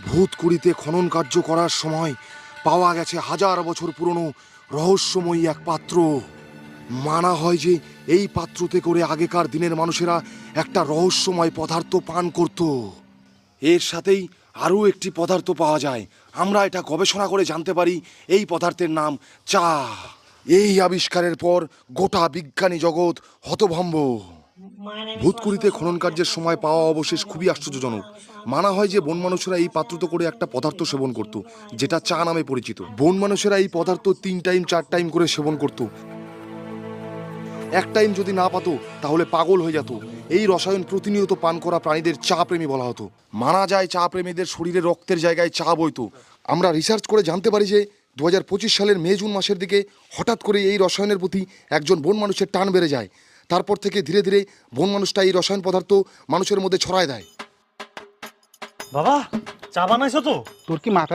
ভূতকুড়িতে খনন কার্য করার সময় পাওয়া গেছে হাজার বছর পুরনো রহস্যময়ী এক পাত্র। মানা হয় যে এই পাত্রতে করে আগেকার দিনের মানুষেরা একটা রহস্যময় পদার্থ পান করত। এর সাথেই আরও একটি পদার্থ পাওয়া যায়। আমরা এটা গবেষণা করে জানতে পারি এই পদার্থের নাম চা। এই আবিষ্কারের পর গোটা বিজ্ঞানী জগৎ হতভম্ব। ভূতকুড়িতে খনন কার্যের সময় পাওয়া অবশেষ খুবই আশ্চর্যজনক। মানা হয় যে বন মানুষেরা এই পাত্রতে করে একটা পদার্থ সেবন করত, যেটা চা নামে পরিচিত। বন মানুষেরা এই পদার্থ 3 টাইম 4 টাইম করে সেবন করত। এক টাইম যদি না পাতো তাহলে পাগল হয়ে যেত। এই রসায়ন প্রতিনিয়ত পান করা প্রাণীদের চা প্রেমী বলা হতো। মানা যায় চা প্রেমীদের শরীরে রক্তের জায়গায় চা বইতো। আমরা রিসার্চ করে জানতে পারি যে 2025 সালের মে জুন মাসের দিকে হঠাৎ করে এই রসায়নের প্রতি একজন বন মানুষের টান বেড়ে যায়। তারপর থেকে ধীরে ধীরে বন মানুষটা এই রসায়ন পদার্থ মানুষের মধ্যে ছড়ায় দেয়। বাবা, চা বানাইছো তো? তোর কি মাথার